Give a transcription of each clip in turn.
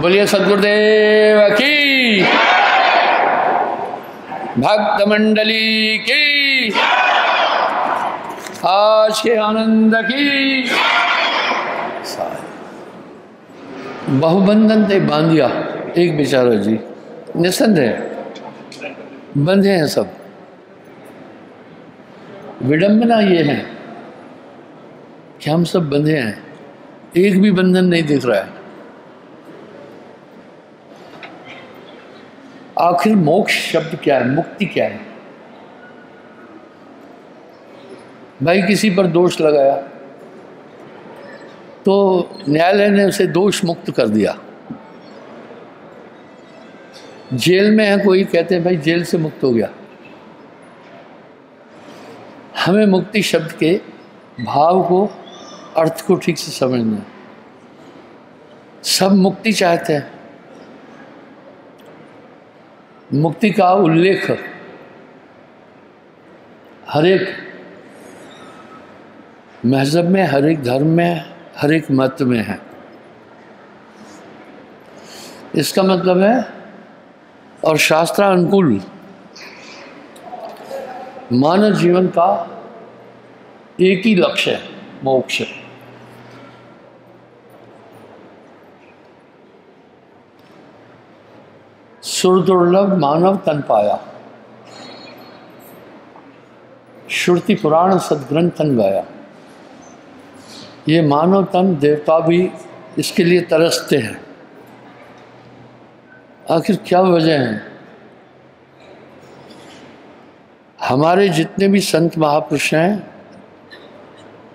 बोलिए सद्गुरुदेव की, भक्त मंडली की, आज के आनंद की। बहुबंधन ते बांधिया एक बेचारा जी, निसंदेह बंधे हैं सब। विडंबना ये है कि हम सब बंधे हैं, एक भी बंधन नहीं दिख रहा है। आखिर मोक्ष शब्द क्या है, मुक्ति क्या है? भाई किसी पर दोष लगाया तो न्यायालय ने उसे दोष मुक्त कर दिया। जेल में है कोई, कहते हैं भाई जेल से मुक्त हो गया। हमें मुक्ति शब्द के भाव को, अर्थ को ठीक से समझना है। सब मुक्ति चाहते हैं। मुक्ति का उल्लेख हर एक मजहब में, हर एक धर्म में, हर एक मत में है। इसका मतलब है, और शास्त्रानुकूल मानव जीवन का एक ही लक्ष्य है, मोक्ष। सुरदुर्लभ मानव तन पाया, श्रुति पुराण सदग्रंथ तन गाया। ये मानव तन, देवता भी इसके लिए तरसते हैं। आखिर क्या वजह है? हमारे जितने भी संत महापुरुष हैं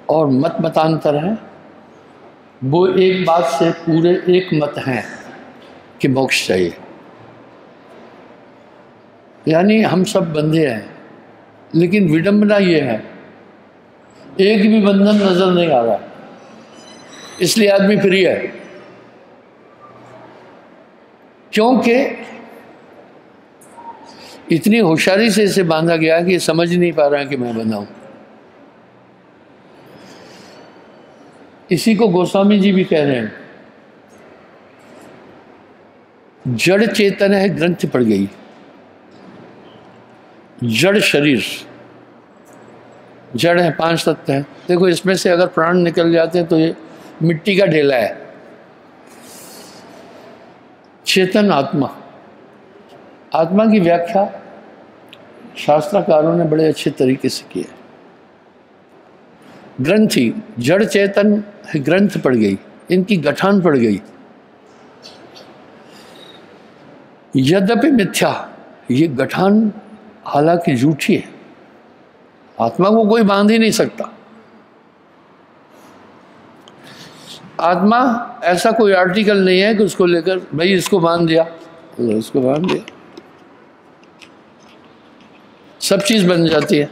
और मत मतांतर हैं, वो एक बात से पूरे एक मत हैं कि मोक्ष चाहिए। यानी हम सब बंधे हैं, लेकिन विडंबना ये है एक भी बंधन नजर नहीं आ रहा, इसलिए आदमी फ्री है। क्योंकि इतनी होशियारी से इसे बांधा गया कि समझ नहीं पा रहा है कि मैं बंधा हूं। इसी को गोस्वामी जी भी कह रहे हैं, जड़ चेतन है ग्रंथ पड़ गई। जड़ शरीर, जड़ है, 5 तत्व हैं। देखो इसमें से अगर प्राण निकल जाते हैं तो ये मिट्टी का ढेला है। चेतन आत्मा, आत्मा की व्याख्या शास्त्रकारों ने बड़े अच्छे तरीके से की है। ग्रंथि, जड़ चेतन ग्रंथ पड़ गई, इनकी गठान पड़ गई। यद्यपि मिथ्या, ये गठान हालांकि झूठी है। आत्मा को कोई बांध ही नहीं सकता। आत्मा ऐसा कोई आर्टिकल नहीं है कि उसको लेकर भाई इसको बांध दिया, इसको बांध दिया, सब चीज बन जाती है।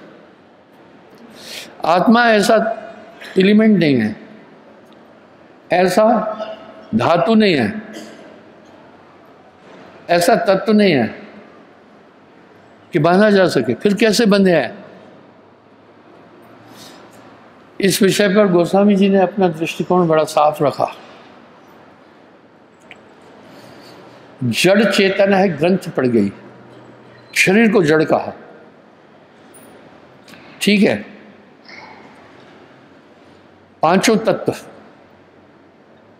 आत्मा ऐसा एलिमेंट नहीं है, ऐसा धातु नहीं है, ऐसा तत्व नहीं है कि बांधा जा सके। फिर कैसे बंधे हैं? इस विषय पर गोस्वामी जी ने अपना दृष्टिकोण बड़ा साफ रखा। जड़ चेतन है ग्रंथ पड़ गई, शरीर को जड़ कहा, ठीक है। 5 तत्व,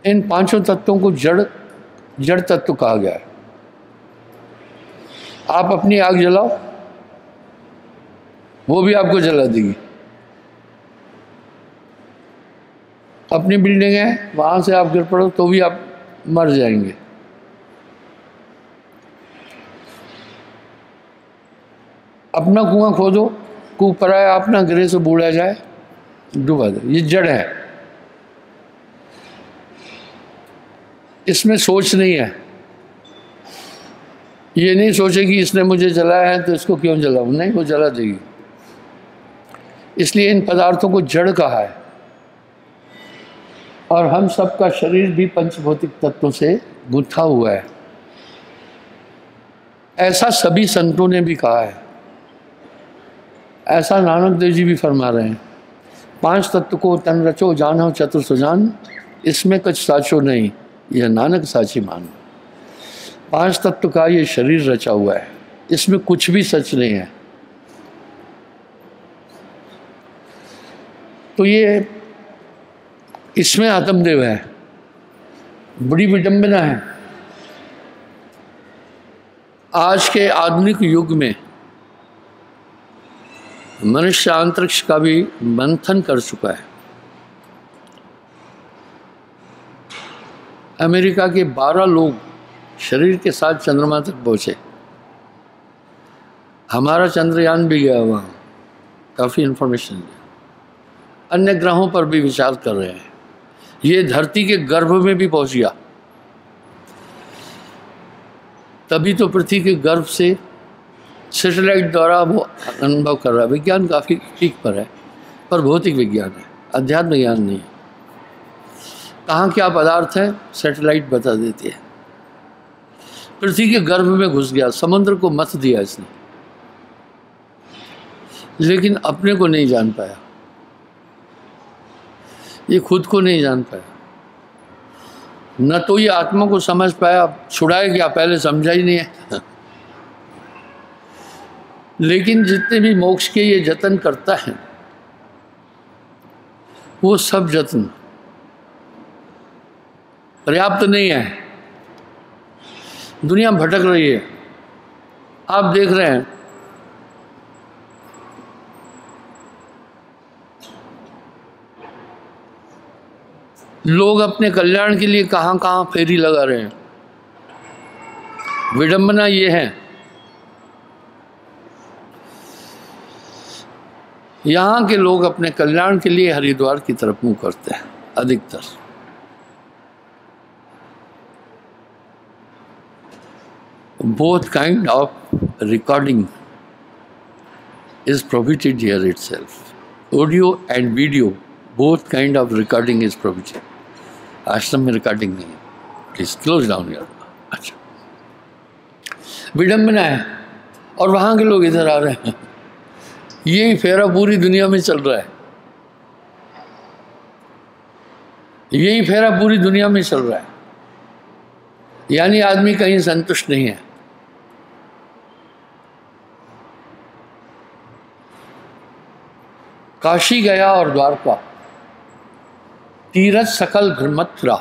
इन 5 तत्वों को जड़ तत्व कहा गया है। आप अपनी आग जलाओ, वो भी आपको जला देगी। अपनी बिल्डिंग है, वहां से आप गिर पड़ो तो भी आप मर जाएंगे। अपना कुआं खोदो, कूप पराया अपना गिरे से बूढ़ा जाए, डूबा दे। ये जड़ है, इसमें सोच नहीं है। ये नहीं सोचे कि इसने मुझे जलाया है तो इसको क्यों जलाऊं, नहीं, वो जला देगी। इसलिए इन पदार्थों को जड़ कहा है। और हम सबका शरीर भी पंचभौतिक तत्वों से गुंथा हुआ है, ऐसा सभी संतों ने भी कहा है। ऐसा नानक देव जी भी फरमा रहे हैं, 5 तत्व को तन रचो जानो चतुर सुजान, इसमें कुछ साचो नहीं, यह नानक साची मान। 5 तत्व का ये शरीर रचा हुआ है, इसमें कुछ भी सच नहीं है। तो ये इसमें आत्मदेव है, बड़ी विडंबना है। आज के आधुनिक युग में मनुष्य अंतरिक्ष का भी मंथन कर चुका है। अमेरिका के 12 लोग शरीर के साथ चंद्रमा तक पहुंचे। हमारा चंद्रयान भी गया वहाँ, काफ़ी इन्फॉर्मेशन है। अन्य ग्रहों पर भी विचार कर रहे हैं। ये धरती के गर्भ में भी पहुंच गया, तभी तो पृथ्वी के गर्भ से सैटेलाइट द्वारा वो अनुभव कर रहा है। विज्ञान काफ़ी पीक पर है, पर भौतिक विज्ञान है, अध्यात्म विज्ञान नहीं है। कहाँ क्या पदार्थ है सैटेलाइट बता देती है। पृथ्वी के गर्भ में घुस गया, समुद्र को मथ दिया इसने, लेकिन अपने को नहीं जान पाया, ये खुद को नहीं जान पाया, न तो ये आत्मा को समझ पाया। छुड़ाए क्या, पहले समझा ही नहीं है। लेकिन जितने भी मोक्ष के ये जतन करता है, वो सब जतन पर्याप्त नहीं है। दुनिया भटक रही है, आप देख रहे हैं। लोग अपने कल्याण के लिए कहाँ कहाँ फेरी लगा रहे हैं। विडंबना ये है, यहाँ के लोग अपने कल्याण के लिए हरिद्वार की तरफ मुंह करते हैं अधिकतर। Both kind of recording is prohibited here itself. Audio and video, both kind of recording is prohibited. आश्रम में रिकॉर्डिंग नहीं है, प्लीज क्लोज डाउन यार। अच्छा, विडंबना है। और वहाँ के लोग इधर आ रहे हैं। यही फेरा पूरी दुनिया में चल रहा है, यही फेरा पूरी दुनिया में चल रहा है। यानी आदमी कहीं संतुष्ट नहीं है। काशी गया और द्वारका, तीरथ सकल मथुरा,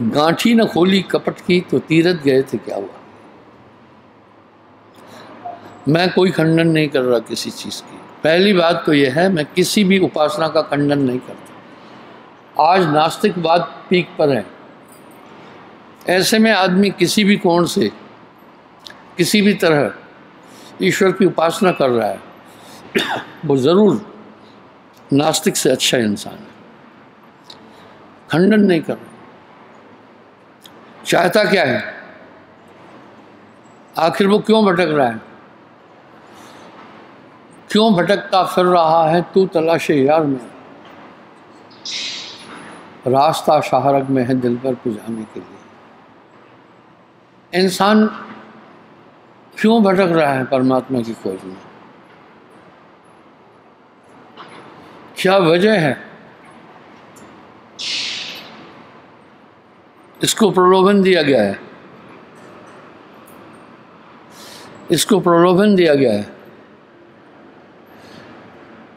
गांठी न खोली कपट की, तो तीरथ गए थे क्या हुआ। मैं कोई खंडन नहीं कर रहा किसी चीज़ की। पहली बात तो यह है, मैं किसी भी उपासना का खंडन नहीं करता। आज नास्तिकवाद पीक पर है। ऐसे में आदमी किसी भी कोण से, किसी भी तरह ईश्वर की उपासना कर रहा है, वो ज़रूर नास्तिक से अच्छा इंसान है। खंडन नहीं कर रहा। चाहता क्या है, आखिर वो क्यों भटक रहा है, क्यों भटकता फिर रहा है तू तलाशे यार में, रास्ता शाहरग में है दिल पर पुजाने के लिए। इंसान क्यों भटक रहा है परमात्मा की खोज में, क्या वजह है। इसको प्रलोभन दिया गया है, इसको प्रलोभन दिया गया है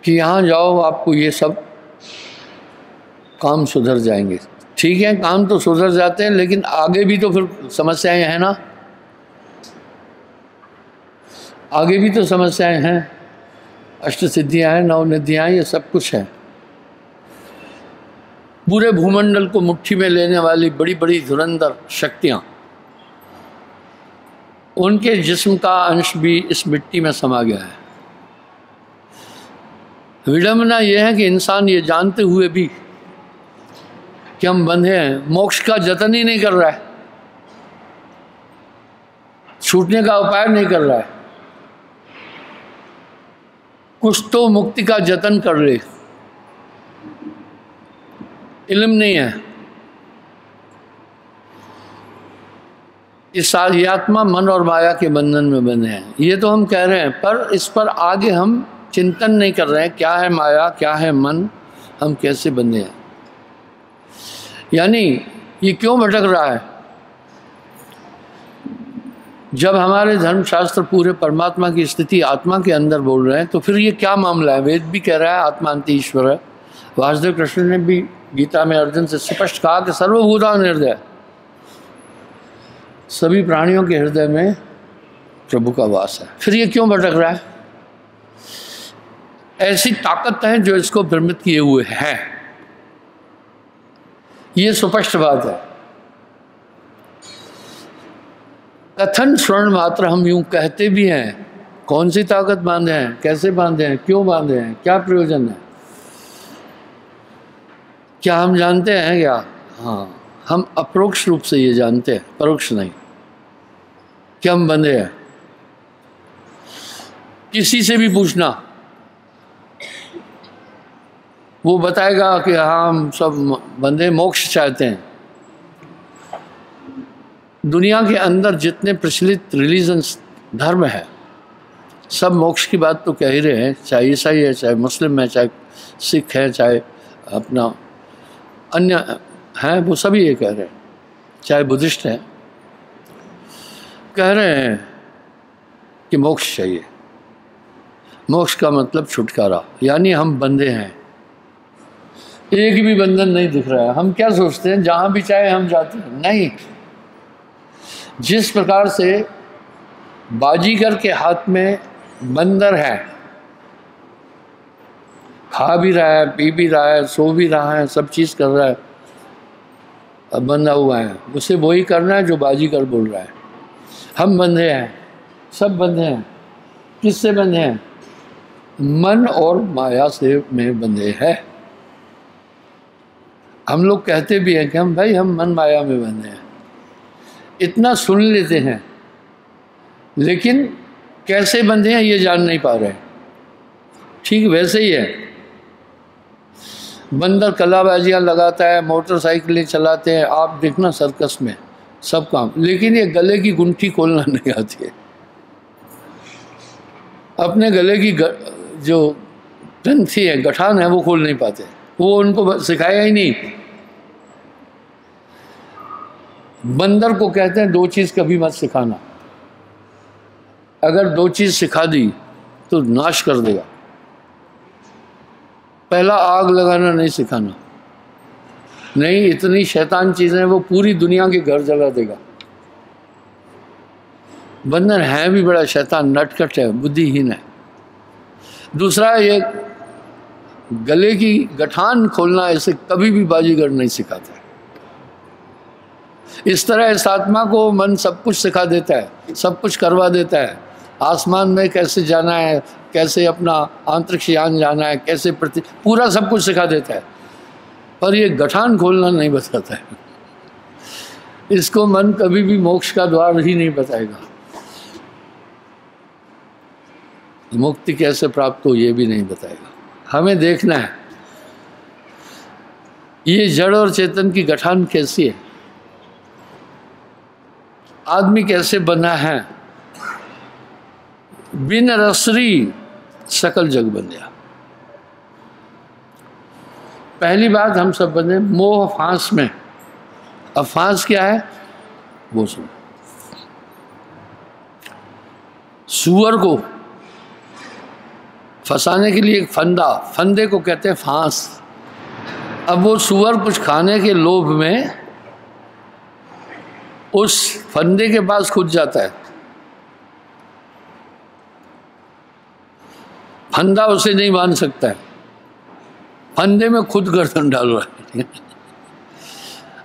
कि यहाँ जाओ, आपको ये सब काम सुधर जाएंगे। ठीक है, काम तो सुधर जाते हैं, लेकिन आगे भी तो फिर समस्याएं हैं ना, आगे भी तो समस्याएं हैं। अष्ट सिद्धियाँ हैं, 9 निधियाँ, ये सब कुछ है। पूरे भूमंडल को मुट्ठी में लेने वाली बड़ी बड़ी धुरंधर शक्तियाँ, उनके जिस्म का अंश भी इस मिट्टी में समा गया है। विडंबना यह है कि इंसान ये जानते हुए भी कि हम बंधे हैं, मोक्ष का जतन ही नहीं कर रहा है, छूटने का उपाय नहीं कर रहा है। कुछ तो मुक्ति का जतन कर ले, इल्म नहीं है। इस आत्मा मन और माया के बंधन में बंधे हैं, ये तो हम कह रहे हैं, पर इस पर आगे हम चिंतन नहीं कर रहे हैं। क्या है माया, क्या है मन, हम कैसे बंधे हैं। यानी ये क्यों भटक रहा है, जब हमारे धर्मशास्त्र पूरे परमात्मा की स्थिति आत्मा के अंदर बोल रहे हैं तो फिर ये क्या मामला है? वेद भी कह रहा है आत्मा अंति ईश्वर है। वासुदेव कृष्ण ने भी गीता में अर्जुन से स्पष्ट कहा कि सर्वभूतान हृदय, सभी प्राणियों के हृदय में प्रभु का वास है। फिर ये क्यों भटक रहा है? ऐसी ताकत है जो इसको भ्रमित किए हुए है, ये स्पष्ट बात है। कथन श्रवण मात्र हम यूं कहते भी हैं, कौन सी ताकत बांधे हैं, कैसे बांधे हैं, क्यों बांधे हैं, क्या प्रयोजन है, क्या हम जानते हैं क्या? हाँ, हम अप्रोक्ष रूप से ये जानते हैं, परोक्ष नहीं कि हम बंधे हैं। किसी से भी पूछना, वो बताएगा कि हाँ हम सब बंधे मोक्ष चाहते हैं। दुनिया के अंदर जितने प्रचलित रिलीजन्स धर्म है सब मोक्ष की बात तो कह ही रहे हैं, चाहे ईसाई है, चाहे मुस्लिम है, चाहे सिख है, चाहे अपना अन्य हैं, वो सभी ये कह रहे हैं, चाहे बुद्धिस्ट है, कह रहे हैं कि मोक्ष चाहिए। मोक्ष का मतलब छुटकारा, यानी हम बंधे हैं, एक भी बंधन नहीं दिख रहा है। हम क्या सोचते हैं जहाँ भी चाहे हम जाते हैं? नहीं। जिस प्रकार से बाजीगर के हाथ में बंदर है, खा भी रहा है, पी भी रहा है, सो भी रहा है, सब चीज़ कर रहा है, अब बंधा हुआ है, उसे वही करना है जो बाजीगर बोल रहा है। हम बंधे हैं, सब बंधे हैं। किससे बंधे हैं? मन और माया से में बंधे हैं। हम लोग कहते भी हैं कि हम मन माया में बंधे हैं, इतना सुन लेते हैं, लेकिन कैसे बंधे हैं ये जान नहीं पा रहे। ठीक वैसे ही है, बंदर कलाबाजियाँ लगाता है, मोटरसाइकिलें चलाते हैं, आप देखना सर्कस में सब काम, लेकिन ये गले की गुंठी खोलना नहीं आती है। अपने गले की जो ग्रंथि है, गठान है, वो खोल नहीं पाते, वो उनको सिखाया ही नहीं। बंदर को कहते हैं दो चीज़ कभी मत सिखाना, अगर दो चीज़ सिखा दी तो नाश कर देगा। पहला, आग लगाना नहीं सिखाना, नहीं, इतनी शैतान चीज़ें, वो पूरी दुनिया के घर जला देगा। बंदर है भी बड़ा शैतान, नटखट है, बुद्धिहीन है। दूसरा, ये गले की गठान खोलना ऐसे कभी भी बाजीगर नहीं सिखाता है। इस तरह इस आत्मा को मन सब कुछ सिखा देता है, सब कुछ करवा देता है। आसमान में कैसे जाना है, कैसे अपना अंतरिक्ष यान जाना है, कैसे पूरा सब कुछ सिखा देता है, पर ये गठान खोलना नहीं बताता है। इसको मन कभी भी मोक्ष का द्वार ही नहीं बताएगा। मुक्ति कैसे प्राप्त हो ये भी नहीं बताएगा। हमें देखना है ये जड़ और चेतन की गठान कैसी है, आदमी कैसे बना है। बिन रसरी सकल जग बन गया। पहली बात, हम सब बने मोह फांस में। अब फांस क्या है वो सुनो। सुअर को फंसाने के लिए एक फंदा, फंदे को कहते हैं फांस। अब वो सुअर कुछ खाने के लोभ में उस फंदे के पास खुद जाता है, फंदा उसे नहीं बांध सकता है, फंदे में खुद गर्दन डाल रहा है।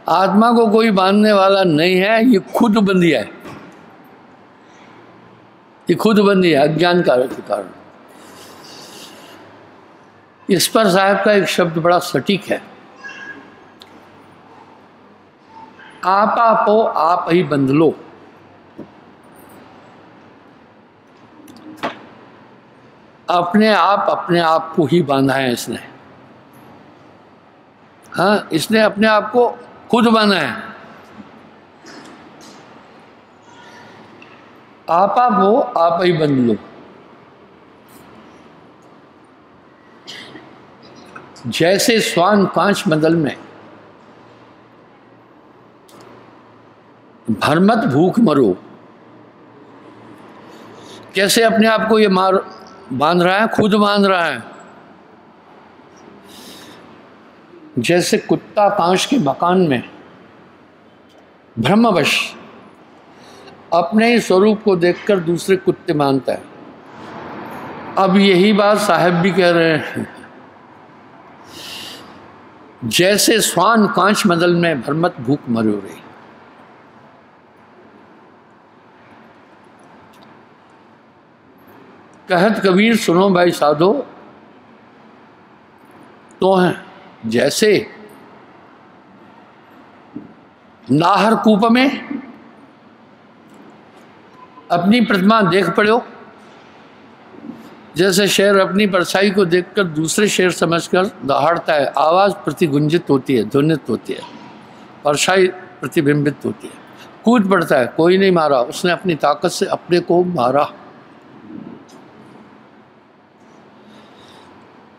आत्मा को कोई बांधने वाला नहीं है, ये खुद बंधी है, ये खुद बंधी है अज्ञान के कारण। इस पर साहब का एक शब्द बड़ा सटीक है, आपो आप ही बंध लो। अपने आप को ही बांधा है इसने। हाँ, इसने अपने आप को खुद बांधा है। आपो आप ही बंध लो। जैसे श्वान कांच मंडल में भरमत भूख मरो, कैसे अपने आप को ये मार बांध रहा है, खुद बांध रहा है। जैसे कुत्ता कांच के मकान में भ्रमवश अपने ही स्वरूप को देखकर दूसरे कुत्ते मानता है। अब यही बात साहब भी कह रहे हैं। जैसे स्वान कांच मदल में भरमत भूख मरो रही। कहत कबीर सुनो भाई साधो, तो हैं जैसे नाहर कूप में अपनी प्रतिमा देख पड़ो। जैसे शेर अपनी परछाई को देखकर दूसरे शेर समझकर दहाड़ता है, आवाज़ प्रतिगुंजित होती है, ध्वनित होती है, परछाई प्रतिबिंबित होती है, कूद पड़ता है, कोई नहीं मारा, उसने अपनी ताकत से अपने को मारा।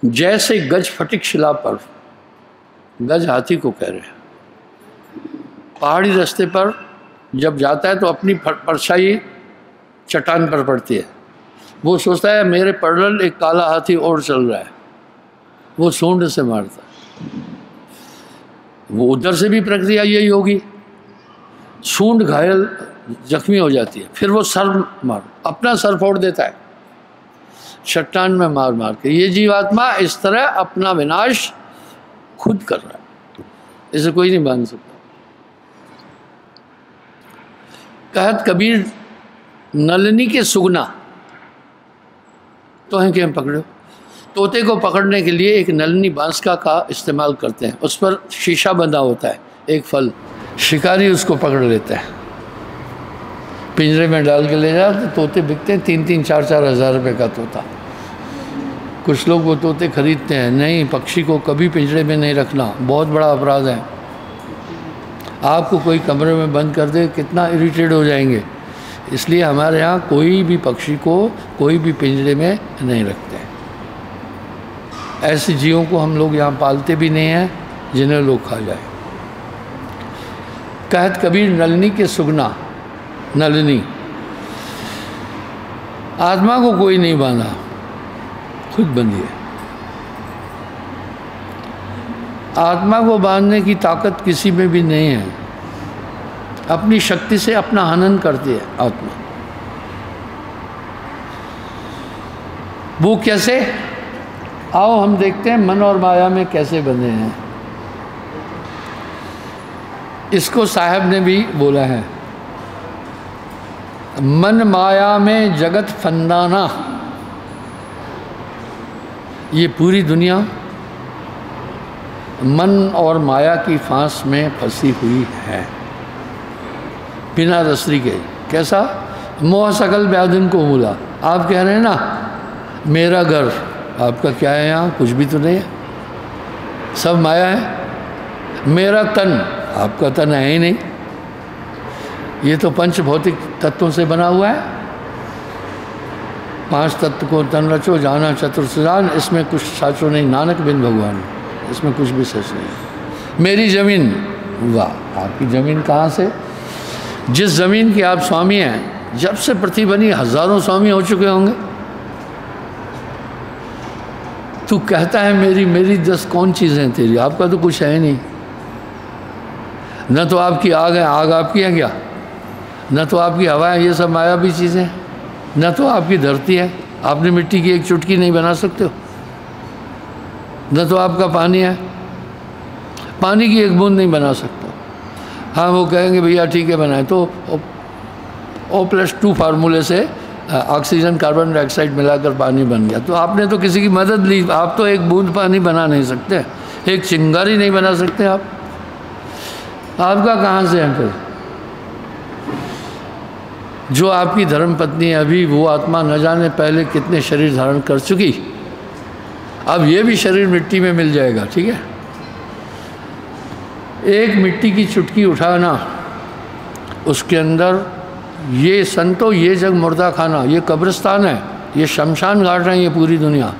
जैसे गज फटिक शिला पर, गज हाथी को कह रहे हैं, पहाड़ी रास्ते पर जब जाता है तो अपनी परछाई चट्टान पर पड़ती है। वो सोचता है मेरे पैदल एक काला हाथी और चल रहा है, वो सूंड से मारता है। वो उधर से भी प्रक्रिया यही होगी, सूंड घायल जख्मी हो जाती है, फिर वो सर मार अपना सर फोड़ देता है चट्टान में मार मार के। ये जीवात्मा इस तरह अपना विनाश खुद कर रहा है, इसे कोई नहीं बांध सकता। कहत कबीर नलनी के सुगना, तो हैं कि हम पकड़ो। तोते को पकड़ने के लिए एक नलनी बांस का इस्तेमाल करते हैं, उस पर शीशा बंधा होता है, एक फल, शिकारी उसको पकड़ लेता है, पिंजरे में डाल के ले जाते। तोते बिकते हैं 3-3, 4-4 हज़ार रुपये का तोता। कुछ लोग वो तोते खरीदते हैं। नहीं, पक्षी को कभी पिंजरे में नहीं रखना, बहुत बड़ा अपराध है। आपको कोई कमरे में बंद कर दे, कितना इरिटेट हो जाएंगे। इसलिए हमारे यहाँ कोई भी पक्षी को कोई भी पिंजरे में नहीं रखते। ऐसे जीवों को हम लोग यहाँ पालते भी नहीं हैं जिन्हें लोग खा जाए। कहत कबीर नलनी के सुगना, नलनी, आत्मा को कोई नहीं बांधा, खुद बंधी है। आत्मा को बांधने की ताकत किसी में भी नहीं है, अपनी शक्ति से अपना हनन करती है आत्मा। वो कैसे? आओ हम देखते हैं मन और माया में कैसे बंधे हैं। इसको साहब ने भी बोला है, मन माया में जगत फंदाना। ये पूरी दुनिया मन और माया की फांस में फंसी हुई है, बिना रसरी के। कैसा? मोह सकल व्याधिन को मूला। आप कह रहे हैं ना मेरा घर, आपका क्या है? यहाँ कुछ भी तो नहीं है, सब माया है। मेरा तन, आपका तन है ही नहीं, ये तो पंच भौतिक तत्वों से बना हुआ है। 5 तत्व को तन रचो जाना चतुर्सुजान, इसमें कुछ साचो नहीं, नानक बिन भगवान, इसमें कुछ भी सच नहीं। मेरी ज़मीन, वाह, आपकी ज़मीन कहाँ से? जिस ज़मीन के आप स्वामी हैं, जब से पृथ्वी बनी हज़ारों स्वामी हो चुके होंगे। तू कहता है मेरी मेरी, 10 कौन चीज़ें हैं तेरी? आपका तो कुछ है नहीं। न तो आपकी आग है, आग आपकी है क्या? न तो आपकी हवा है, ये सब मायावी चीज़ें हैं। न तो आपकी धरती है, आपने मिट्टी की एक चुटकी नहीं बना सकते हो। न तो आपका पानी है, पानी की एक बूंद नहीं बना सकते। हाँ, वो कहेंगे भैया ठीक है बनाए, तो O+2 फार्मूले से ऑक्सीजन कार्बन डाइऑक्साइड मिलाकर पानी बन गया। तो आपनेとकिसी की मदद ली, आप तो एक बूंद पानी बना नहीं सकते, एक चिंगारी नहीं बना सकते आप। आपका कहाँ से है फिर? जो आपकी धर्मपत्नी है अभी, वो आत्मा न जाने पहले कितने शरीर धारण कर चुकी। अब ये भी शरीर मिट्टी में मिल जाएगा, ठीक है। एक मिट्टी की चुटकी उठाना, उसके अंदर ये संतो, ये जग मुर्दा खाना, ये कब्रिस्तान है, ये शमशान गाड़ रहे हैं ये पूरी दुनिया।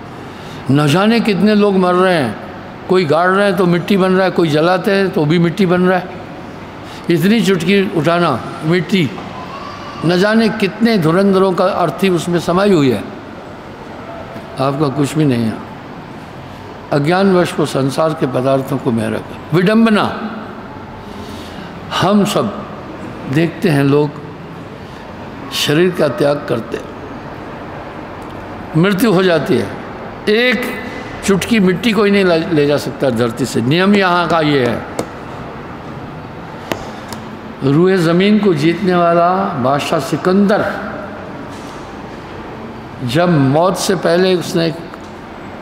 न जाने कितने लोग मर रहे हैं, कोई गाड़ रहे हैं तो मिट्टी बन रहा है, कोई जलाते हैं तो भी मिट्टी बन रहा है। इतनी चुटकी उठाना मिट्टी, न जाने कितने धुरंधरों का अर्थी उसमें समाई हुई है, आपका कुछ भी नहीं है। अज्ञानवश को संसार के पदार्थों को में रखा। विडंबना, हम सब देखते हैं लोग शरीर का त्याग करते, मृत्यु हो जाती है, एक चुटकी मिट्टी कोई नहीं ले जा सकता धरती से। नियम यहाँ का ये है। रूए ज़मीन को जीतने वाला बादशाह सिकंदर, जब मौत से पहले उसने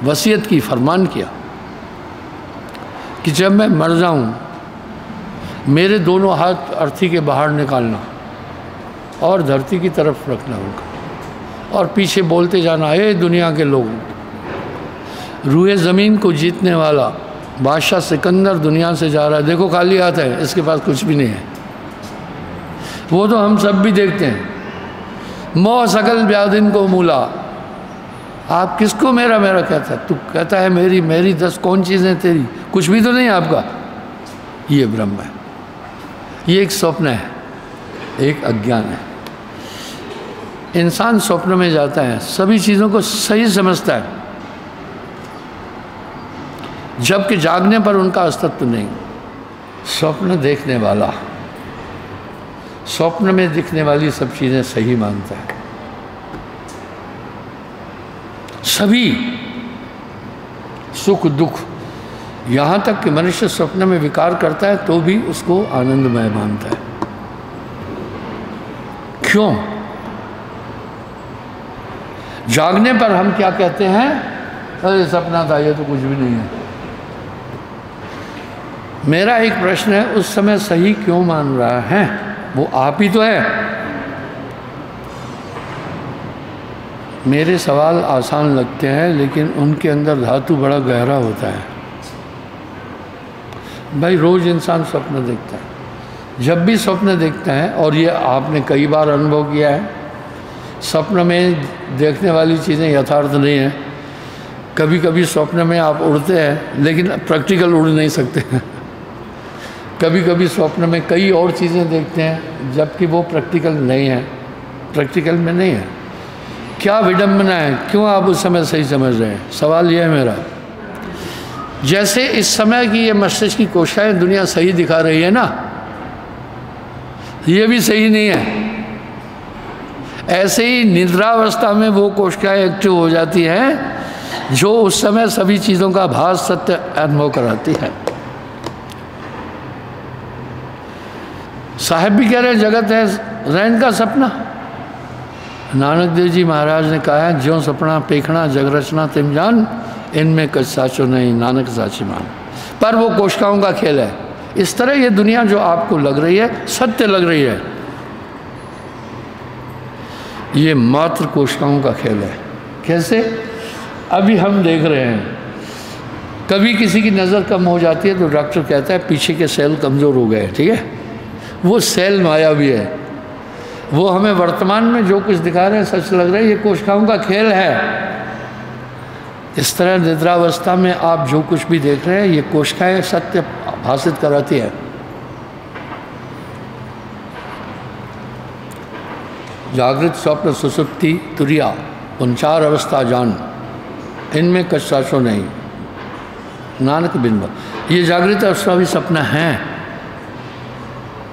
वसीयत की, फरमान किया कि जब मैं मर जाऊं मेरे दोनों हाथ अर्थी के बाहर निकालना और धरती की तरफ रखना उनका, और पीछे बोलते जाना, हे दुनिया के लोगों, रूए ज़मीन को जीतने वाला बादशाह सिकंदर दुनिया से जा रहा है, देखो खाली हाथ है, इसके पास कुछ भी नहीं है। वो तो हम सब भी देखते हैं। मोह सकल व्याधिन को मूला, आप किसको मेरा मेरा कहता, तू कहता है मेरी मेरी 10 कौन चीज़ें तेरी, कुछ भी तो नहीं आपका। ये ब्रह्म है, ये एक स्वप्न है, एक अज्ञान है। इंसान स्वप्न में जाता है, सभी चीज़ों को सही समझता है, जबकि जागने पर उनका अस्तित्व नहीं। स्वप्न देखने वाला स्वप्न में दिखने वाली सब चीज़ें सही मानता है। सभी सुख दुख, यहाँ तक कि मनुष्य स्वप्न में विकार करता है तो भी उसको आनंदमय मानता है। क्यों? जागने पर हम क्या कहते हैं, अरे सपना था, ये तो कुछ भी नहीं है। मेरा एक प्रश्न है, उस समय सही क्यों मान रहा है? वो आप ही तो है। मेरे सवाल आसान लगते हैं लेकिन उनके अंदर धातु बड़ा गहरा होता है। भाई रोज़ इंसान स्वप्न देखता है, जब भी स्वप्न देखता है, और ये आपने कई बार अनुभव किया है, स्वप्न में देखने वाली चीज़ें यथार्थ नहीं है। कभी कभी स्वप्न में आप उड़ते हैं लेकिन प्रैक्टिकल उड़ नहीं सकते हैं। कभी कभी स्वप्न में कई और चीज़ें देखते हैं जबकि वो प्रैक्टिकल नहीं है, प्रैक्टिकल में नहीं है। क्या विडंबना है, क्यों आप उस समय सही समझ रहे हैं? सवाल ये है मेरा। जैसे इस समय की ये मस्तिष्क की कोशिकाएं दुनिया सही दिखा रही है ना, ये भी सही नहीं है। ऐसे ही निद्रावस्था में वो कोशिकाएं एक्टिव हो जाती हैं जो उस समय सभी चीज़ों का भास सत्य अनुभव कराती है। साहब भी कह रहे हैं जगत है रैन का सपना। नानक देव जी महाराज ने कहा है, ज्यों सपना पेखना जग रचना तिम जान, इनमें कुछ साचो नहीं नानक साची मान। पर वो कोशिकाओं का खेल है। इस तरह ये दुनिया जो आपको लग रही है सत्य लग रही है, ये मात्र कोशिकाओं का खेल है। कैसे? अभी हम देख रहे हैं, कभी किसी की नज़र कम हो जाती है तो डॉक्टर कहता है पीछे के सेल कमज़ोर हो गए, ठीक है। वो सेल मायावी है, वो हमें वर्तमान में जो कुछ दिखा रहे हैं सच लग रहा है, ये कोशिकाओं का खेल है। इस तरह निद्रावस्था में आप जो कुछ भी देख रहे हैं ये कोशिकाएं सत्य भाषित कराती है। जागृत स्वप्न सुसुप्ति तुरिया उन 4 अवस्था जान, इनमें कच्चाचो नहीं नानक बिंब। ये जागृत अवस्था भी सपना है।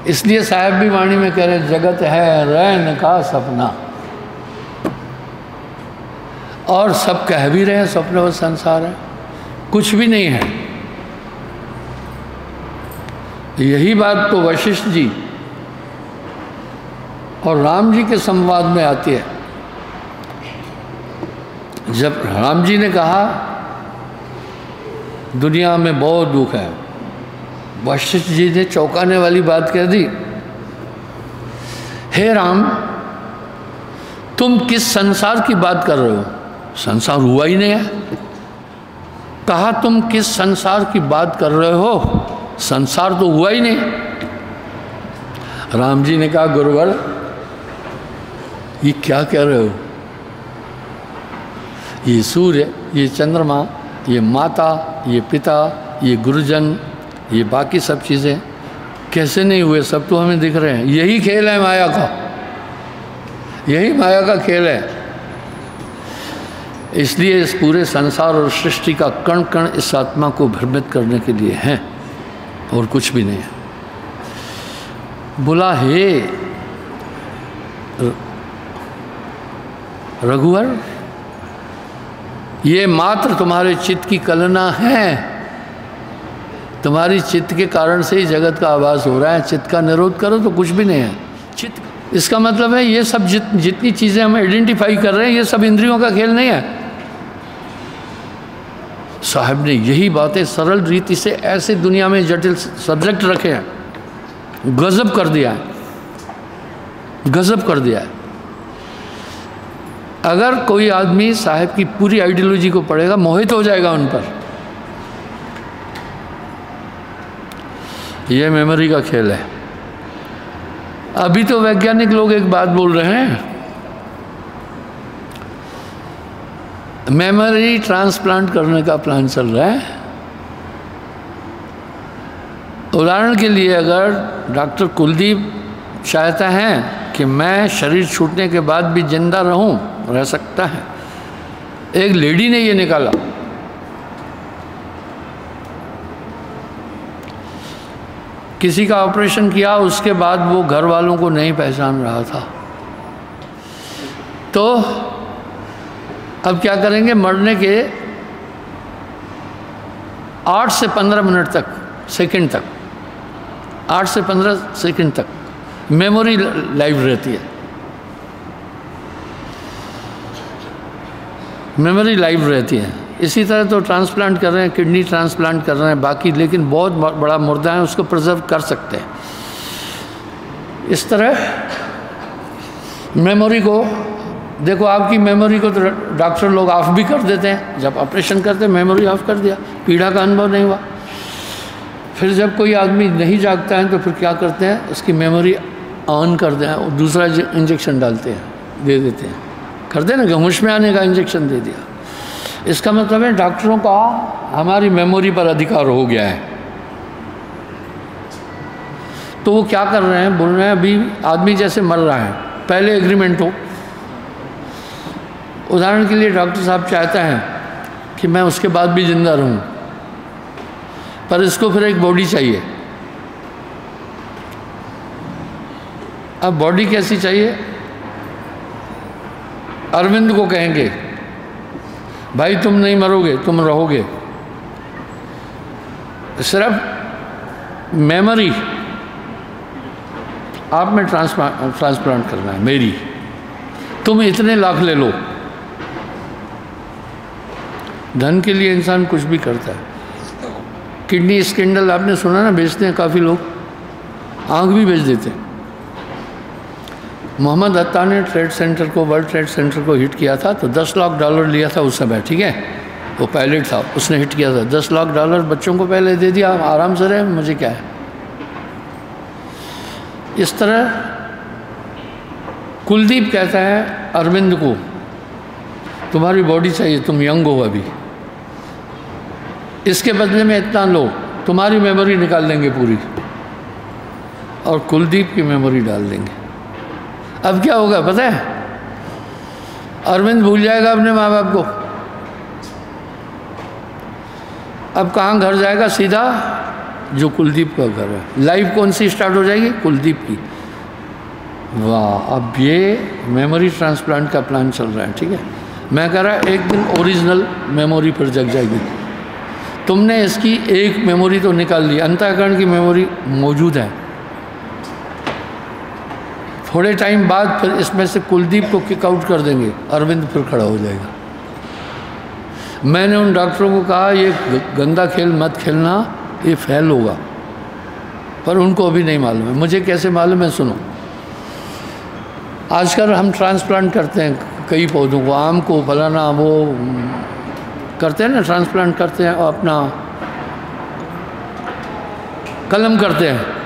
इसलिए साहब भी वाणी में कह रहे जगत है रैन का सपना, और सब कह भी रहे हैं स्वप्न व संसार है, कुछ भी नहीं है। यही बात तो वशिष्ठ जी और राम जी के संवाद में आती है। जब राम जी ने कहा दुनिया में बहुत दुख है, वशिष्ठ जी ने चौंकाने वाली बात कह दी, हे राम तुम किस संसार की बात कर रहे हो? संसार हुआ ही नहीं है। कहा तुम किस संसार की बात कर रहे हो? संसार तो हुआ ही नहीं। राम जी ने कहा गुरुवर ये क्या कह रहे हो? ये सूर्य, ये चंद्रमा, ये माता, ये पिता, ये गुरुजन, ये बाकी सब चीज़ें कैसे नहीं हुए? सब तो हमें दिख रहे हैं। यही खेल है माया का। यही माया का खेल है। इसलिए इस पूरे संसार और सृष्टि का कण कण इस आत्मा को भ्रमित करने के लिए है और कुछ भी नहीं है। बोला, हे रघुवर, ये मात्र तुम्हारे चित्त की कलना है। तुम्हारी चित्त के कारण से ही जगत का आभास हो रहा है। चित्त का निरोध करो तो कुछ भी नहीं है। चित्त, इसका मतलब है ये सब जितनी चीज़ें हम आइडेंटिफाई कर रहे हैं ये सब इंद्रियों का खेल नहीं है। साहब ने यही बातें सरल रीति से ऐसे दुनिया में जटिल सब्जेक्ट रखे हैं, गजब कर दिया है, गजब कर दिया है। अगर कोई आदमी साहब की पूरी आइडियोलॉजी को पढ़ेगा मोहित हो जाएगा उन पर। यह मेमोरी का खेल है। अभी तो वैज्ञानिक लोग एक बात बोल रहे हैं, मेमोरी ट्रांसप्लांट करने का प्लान चल रहा है। उदाहरण के लिए अगर डॉक्टर कुलदीप चाहता है कि मैं शरीर छूटने के बाद भी जिंदा रहूं, रह सकता है। एक लेडी ने ये निकाला, किसी का ऑपरेशन किया, उसके बाद वो घर वालों को नहीं पहचान रहा था, तो अब क्या करेंगे, मरने के 8 से 15 मिनट तक, सेकंड तक, 8 से 15 सेकंड तक मेमोरी लाइव रहती है। मेमोरी लाइव रहती है। इसी तरह तो ट्रांसप्लांट कर रहे हैं, किडनी ट्रांसप्लांट कर रहे हैं बाकी, लेकिन बहुत बड़ा मुर्दा है उसको प्रिजर्व कर सकते हैं। इस तरह मेमोरी को देखो, आपकी मेमोरी को तो डॉक्टर लोग ऑफ भी कर देते हैं। जब ऑपरेशन करते हैं मेमोरी ऑफ कर दिया, पीड़ा का अनुभव नहीं हुआ। फिर जब कोई आदमी नहीं जागता है तो फिर क्या करते हैं, उसकी मेमोरी ऑन कर दें और दूसरा इंजेक्शन डालते हैं, दे देते हैं, करते हैं ना कि होश में आने का इंजेक्शन दे दिया। इसका मतलब है डॉक्टरों का हमारी मेमोरी पर अधिकार हो गया है। तो वो क्या कर रहे हैं, बोल रहे हैं अभी आदमी जैसे मर रहा है, पहले एग्रीमेंट हो। उदाहरण के लिए डॉक्टर साहब चाहता है कि मैं उसके बाद भी जिंदा रहूं, पर इसको फिर एक बॉडी चाहिए। अब बॉडी कैसी चाहिए, अरविंद को कहेंगे भाई तुम नहीं मरोगे, तुम रहोगे। सिर्फ मेमोरी आप में ट्रांसप्लांट करना है मेरी, तुम इतने लाख ले लो। धन के लिए इंसान कुछ भी करता है। किडनी स्कैंडल आपने सुना ना, बेचते हैं काफ़ी लोग, आँख भी बेच देते हैं। मोहम्मद अत्ता ने ट्रेड सेंटर को, वर्ल्ड ट्रेड सेंटर को हिट किया था तो $10 लाख लिया था उस समय, ठीक है, वो पायलट था, उसने हिट किया था। $10 लाख बच्चों को पहले दे दिया, आराम से रहे, मुझे क्या है। इस तरह कुलदीप कहता है अरविंद को, तुम्हारी बॉडी चाहिए, तुम यंग हो अभी, इसके बदले में इतना लो, तुम्हारी मेमोरी निकाल देंगे पूरी और कुलदीप की मेमोरी डाल देंगे। अब क्या होगा पता है, अरविंद भूल जाएगा अपने माँ बाप को। अब कहाँ घर जाएगा, सीधा जो कुलदीप का घर है। लाइफ कौन सी स्टार्ट हो जाएगी, कुलदीप की। वाह, अब ये मेमोरी ट्रांसप्लांट का प्लान चल रहा है, ठीक है। मैं कह रहा एक दिन ओरिजिनल मेमोरी पर जग जाएगी। तुमने इसकी एक मेमोरी तो निकाल ली, अंतःकरण की मेमोरी मौजूद है। थोड़े टाइम बाद फिर इसमें से कुलदीप को किक आउट कर देंगे, अरविंद फिर खड़ा हो जाएगा। मैंने उन डॉक्टरों को कहा ये गंदा खेल मत खेलना, ये फेल होगा, पर उनको अभी नहीं मालूम है। मुझे कैसे मालूम है, सुनो। आजकल हम ट्रांसप्लांट करते हैं कई पौधों को, आम को, फलाना वो करते हैं ना, ट्रांसप्लांट करते हैं और अपना कलम करते हैं।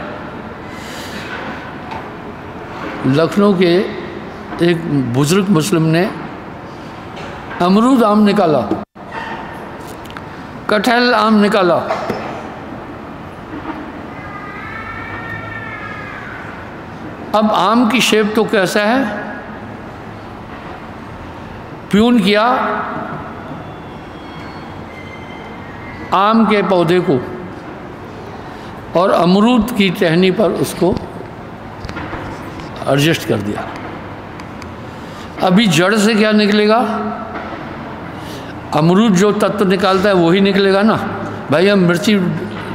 लखनऊ के एक बुजुर्ग मुस्लिम ने अमरूद आम निकाला, कटहल आम निकाला, अब आम की शेप तो कैसा है, प्यून किया आम के पौधे को और अमरूद की टहनी पर उसको एडजस्ट कर दिया। अभी जड़ से क्या निकलेगा? अमरूद जो तत्व निकालता है वही निकलेगा ना। भाई हम मिर्ची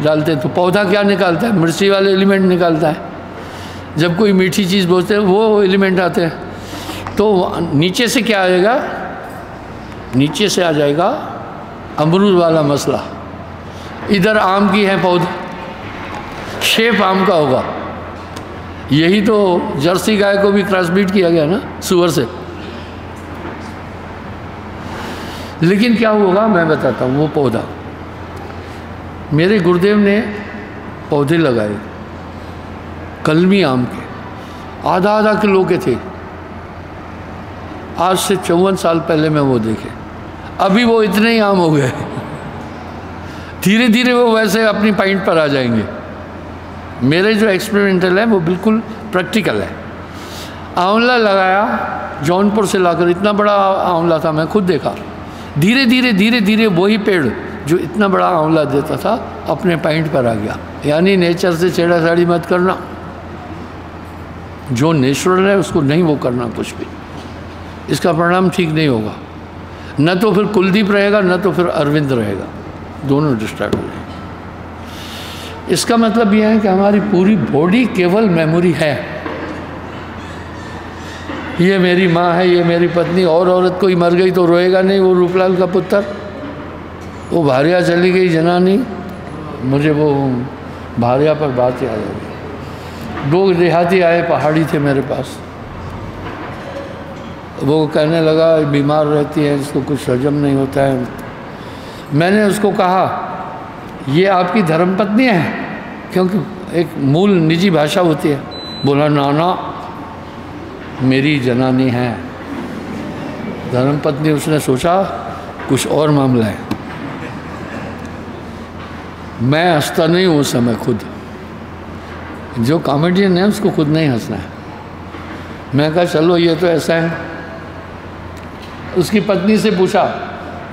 डालते हैं तो पौधा क्या निकालता है? मिर्ची वाले एलिमेंट निकालता है। जब कोई मीठी चीज़ बोलते हैं वो एलिमेंट आते हैं। तो नीचे से क्या आएगा? नीचे से आ जाएगा अमरूद वाला मसला। इधर आम की है पौधा, शेप आम का होगा। यही तो जर्सी गाय को भी क्रॉसब्रीड किया गया ना सुअर से। लेकिन क्या होगा मैं बताता हूँ। वो पौधा मेरे गुरुदेव ने पौधे लगाए कलमी आम के, आधा आधा किलो के थे। आज से 54 साल पहले मैं वो देखे। अभी वो इतने ही आम हो गए। धीरे धीरे वो वैसे अपनी पॉइंट पर आ जाएंगे। मेरे जो एक्सपेरिमेंटल है वो बिल्कुल प्रैक्टिकल है। आंवला लगाया जौनपुर से लाकर, इतना बड़ा आंवला था, मैं खुद देखा। धीरे धीरे धीरे धीरे वही पेड़ जो इतना बड़ा आंवला देता था अपने पॉइंट पर आ गया। यानी नेचर से छेड़ाछाड़ी मत करना। जो नेचुरल है उसको नहीं वो करना कुछ भी। इसका परिणाम ठीक नहीं होगा। न तो फिर कुलदीप रहेगा, न तो फिर अरविंद रहेगा, दोनों डिस्टर्ब हो जाएंगे। इसका मतलब यह है कि हमारी पूरी बॉडी केवल मेमोरी है। ये मेरी माँ है, ये मेरी पत्नी। और औरत कोई मर गई तो रोएगा नहीं वो रूपलाल का पुत्र। वो भारिया चली गई जनानी, मुझे वो भारिया पर बात याद आ गई। 2 देहाती आए, पहाड़ी थे मेरे पास। वो कहने लगा बीमार रहती है, इसको कुछ हजम नहीं होता है। मैंने उसको कहा ये आपकी धर्मपत्नी है? क्योंकि एक मूल निजी भाषा होती है। बोला नाना मेरी जनानी है। धर्मपत्नी। उसने सोचा कुछ और मामला है। मैं हंसता नहीं हूँ उस समय खुद। जो कॉमेडियन है उसको खुद नहीं हंसना है। मैं कहा चलो ये तो ऐसा है। उसकी पत्नी से पूछा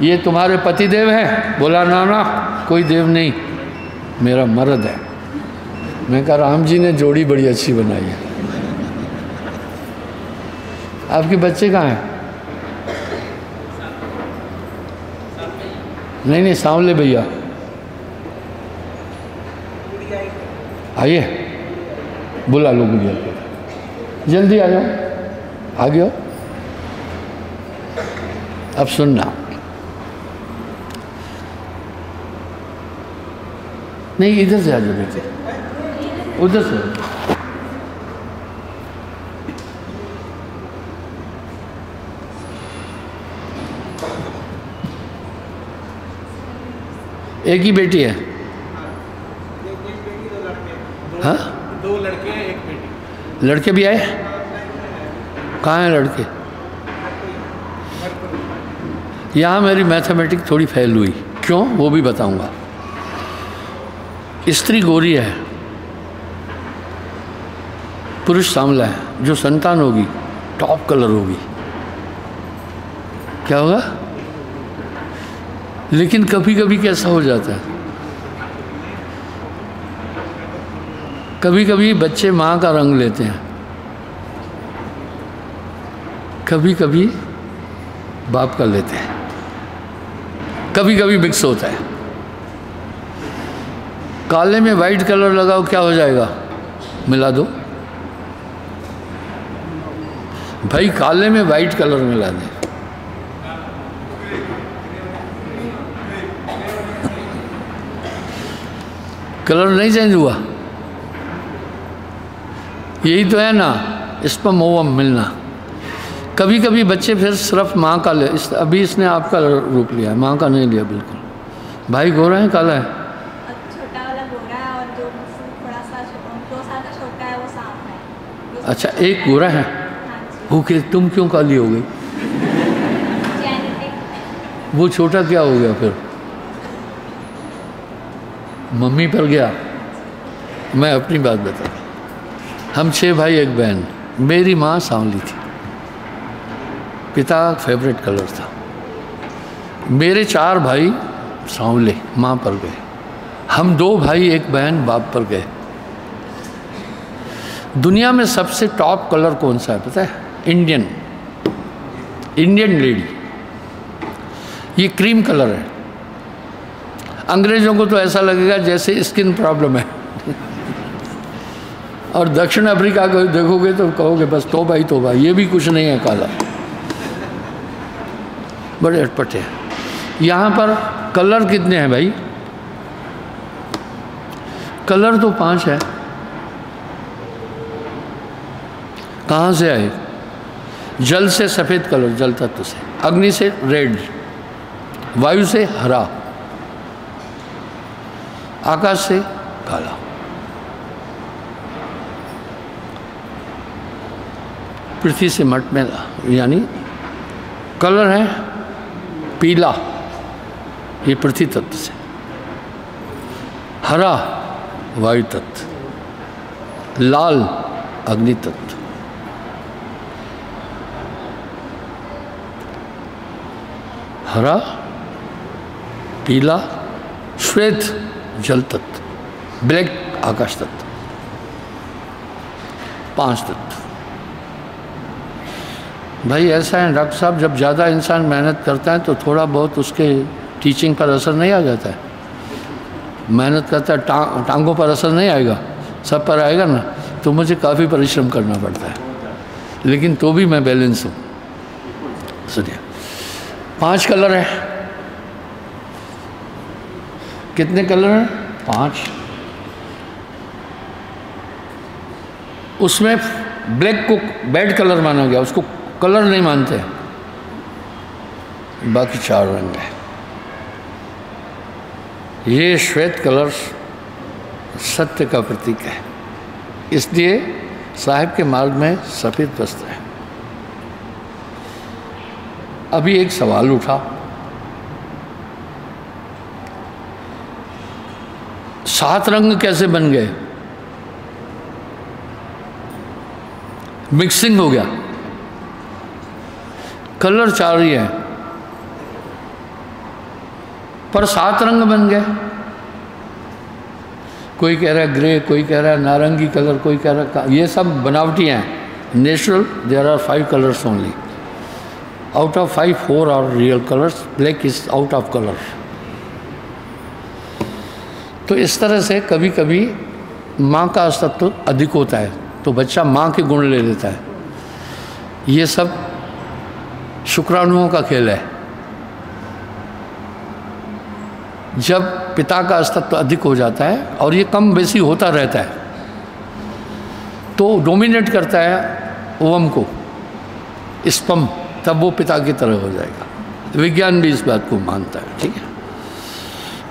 ये तुम्हारे पति देव हैं? बोला ना ना कोई देव नहीं, मेरा मर्द है। मैं कहा राम जी ने जोड़ी बड़ी अच्छी बनाई है। आपके बच्चे कहाँ हैं? नहीं नहीं सांवले भैया आइए, बुला लो भैया को, जल्दी आ जाओ। आ गया। अब सुनना, नहीं इधर से आ जाओ बेटे, उधर से। एक ही बेटी है? हाँ 2 लड़के हैं 1 बेटी। लड़के भी आए? कहाँ हैं लड़के? यहाँ मेरी मैथमेटिक थोड़ी फेल हुई। क्यों वो भी बताऊंगा। स्त्री गोरी है, पुरुष सांवला है। जो संतान होगी टॉप कलर होगी। क्या होगा? लेकिन कभी कभी कैसा हो जाता है, कभी कभी बच्चे माँ का रंग लेते हैं, कभी कभी बाप का लेते हैं, कभी कभी मिक्स होता है। काले में वाइट कलर लगाओ क्या हो जाएगा? मिला दो भाई, काले में वाइट कलर मिला दें। कलर नहीं चेंज हुआ। यही तो है ना स्पर्म ओवम मिलना। कभी कभी बच्चे फिर सिर्फ माँ का ले। अभी इसने आपका रूप लिया, माँ का नहीं लिया बिल्कुल। भाई गोरा है काला है? छोटा वाला गोरा है और जो थोड़ा सा 2 साल का छोटा है वो सांप है। अच्छा एक गोरा है। हाँ जी। ओके, तुम क्यों काली हो गई? जेनेटिक। वो छोटा क्या हो गया फिर? मम्मी पर गया। मैं अपनी बात बता, हम 6 भाई 1 बहन। मेरी माँ सांवली थी, पिता का फेवरेट कलर था। मेरे 4 भाई सांवले माँ पर गए, हम 2 भाई 1 बहन बाप पर गए। दुनिया में सबसे टॉप कलर कौन सा है पता है? इंडियन लेडी, ये क्रीम कलर है। अंग्रेजों को तो ऐसा लगेगा जैसे स्किन प्रॉब्लम है और दक्षिण अफ्रीका को देखोगे तो कहोगे बस तौबा ही तौबा, ये भी कुछ नहीं है काला, बड़े अटपटे हैं। यहाँ पर कलर कितने हैं भाई? कलर तो 5 है। कहाँ से आए? जल से सफ़ेद कलर, जल तत्व से, अग्नि से रेड, वायु से हरा, आकाश से काला। पृथ्वी से मट में, यानी कलर है पीला, ये पृथ्वी तत्व से, हरा वायु तत्व, लाल अग्नि तत्व, हरा पीला श्वेत जल तत्व, ब्लैक आकाश तत्व, 5 तत्व। भाई ऐसा है डॉक्टर साहब, जब ज़्यादा इंसान मेहनत करता है तो थोड़ा बहुत उसके टीचिंग पर असर नहीं आ जाता है? मेहनत करता है, टांगों पर असर नहीं आएगा, सब पर आएगा ना। तो मुझे काफ़ी परिश्रम करना पड़ता है, लेकिन तो भी मैं बैलेंस हूँ। सुनिए, 5 कलर है। कितने कलर हैं? 5। उसमें ब्लैक को बैड कलर माना गया, उसको कलर नहीं मानते, बाकी 4 रंग है। ये श्वेत कलर सत्य का प्रतीक है, इसलिए साहिब के मार्ग में सफ़ेद वस्त्र है। अभी एक सवाल उठा, 7 रंग कैसे बन गए? मिक्सिंग हो गया, कलर 4 ही है पर 7 रंग बन गए। कोई कह रहा है ग्रे, कोई कह रहा है नारंगी कलर, कोई कह रहा है, ये सब बनावटी हैं। Natural there are 5 colours only, out of 5 4 are real colours, black is out of colour. तो इस तरह से कभी कभी माँ का अस्तित्व अधिक होता है तो बच्चा माँ के गुण ले लेता है। ये सब शुक्राणुओं का खेल है। जब पिता का अस्तित्व अधिक हो जाता है और ये कम बेसी होता रहता है तो डोमिनेट करता है ओवम को, स्पर्म, तब वो पिता की तरह हो जाएगा। विज्ञान भी इस बात को मानता है। ठीक है,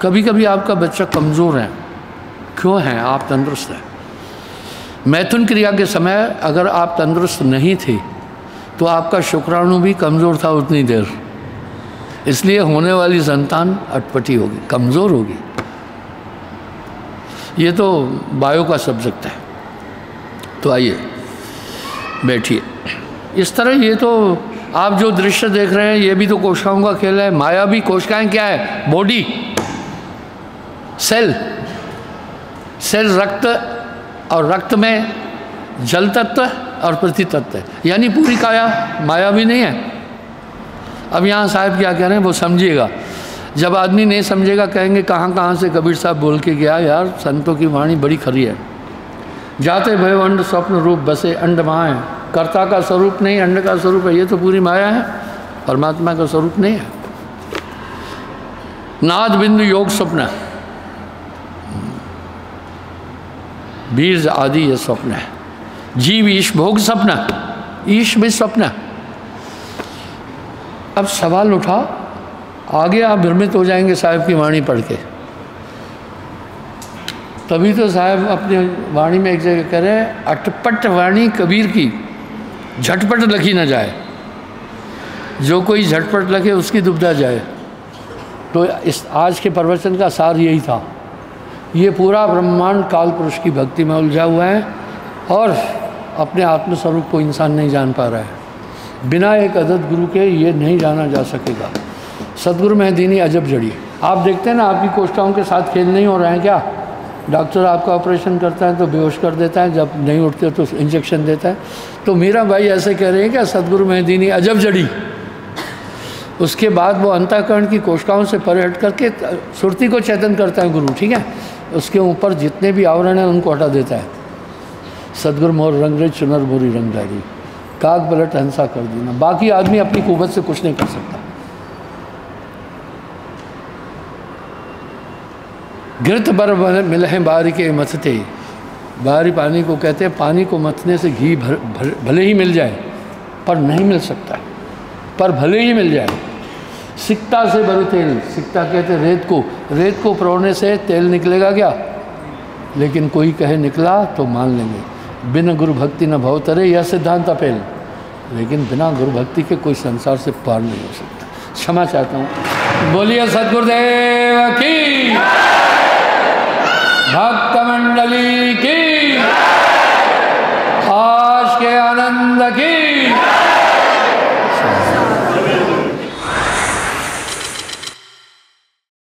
कभी कभी आपका बच्चा कमज़ोर है, क्यों है? आप तंदुरुस्त हैं। मैथुन क्रिया के समय अगर आप तंदुरुस्त नहीं थे तो आपका शुक्राणु भी कमज़ोर था उतनी देर, इसलिए होने वाली संतान अटपटी होगी, कमज़ोर होगी। ये तो बायो का सब्जेक्ट है। तो आइए बैठिए। इस तरह ये तो आप जो दृश्य देख रहे हैं ये भी तो कोशिकाओं का खेल है। मायावी कोशिकाएं क्या है? बॉडी, सेल, रक्त, और रक्त में जल तत्व और पृथ्वी तत्व है, यानी पूरी काया मायावी नहीं है। अब यहाँ साहब क्या कह रहे हैं वो समझिएगा। जब आदमी नहीं समझेगा कहेंगे कहाँ कहाँ से कबीर साहब बोल के गया। यार संतों की वाणी बड़ी खरी है। जाते भय अंड स्वप्न रूप बसे अंड माया, कर्ता का स्वरूप नहीं अंड का स्वरूप है। ये तो पूरी माया है, परमात्मा का स्वरूप नहीं है। नाद बिंदु योग स्वप्न, बीज आदि ये स्वप्न है। जीव ईश भोग स्वप्न, ईश भी स्वप्न। अब सवाल उठा, आगे आप भ्रमित हो जाएंगे साहब की वाणी पढ़ के। तभी तो साहब अपनी वाणी में एक जगह कह रहे हैं, अटपट वाणी कबीर की झटपट लिखी न जाए, जो कोई झटपट लिखे उसकी दुबदा जाए। तो इस आज के प्रवचन का सार यही था। ये पूरा ब्रह्मांड काल पुरुष की भक्ति में उलझा हुआ है और अपने आत्मस्वरूप को इंसान नहीं जान पा रहा है। बिना एक अदद गुरु के ये नहीं जाना जा सकेगा। सदगुरु मेहदीनी अजब जड़ी। आप देखते हैं ना, आपकी कोशिकाओं के साथ खेल नहीं हो रहे हैं क्या? डॉक्टर आपका ऑपरेशन करता है तो बेहोश कर देता है, जब नहीं उठते तो इंजेक्शन देता है। तो मीरा भाई ऐसे कह रहे हैं क्या सदगुरु मेहदीनी अजब जड़ी। उसके बाद वो अंतःकरण की कोशिकाओं से परे हट करके सुरती को चेतन करता है गुरु, ठीक है। उसके ऊपर जितने भी आवरण हैं उनको हटा देता है। सदगुरु मोर रंग रे चुनर मोरी रंग डायरी, काग पलट हंसा कर देना। बाकी आदमी अपनी कुवत से कुछ नहीं कर सकता। घृत बर मिलहे बारी के मथते, बाहरी पानी को कहते हैं पानी को मथने से घी भले ही मिल जाए पर नहीं मिल सकता, पर भले ही मिल जाए। सिक्ता से भरू तेल, सिक्ता कहते हैं रेत को परोने से तेल निकलेगा क्या? लेकिन कोई कहे निकला तो मान लेंगे। बिना गुरु भक्ति न भव तरे, यह सिद्धांत अपेल। लेकिन बिना गुरु भक्ति के कोई संसार से पार नहीं हो सकता। क्षमा चाहता हूँ। बोलिए सद्गुरुदेव की, भक्त मंडली की, आज के आनंद की।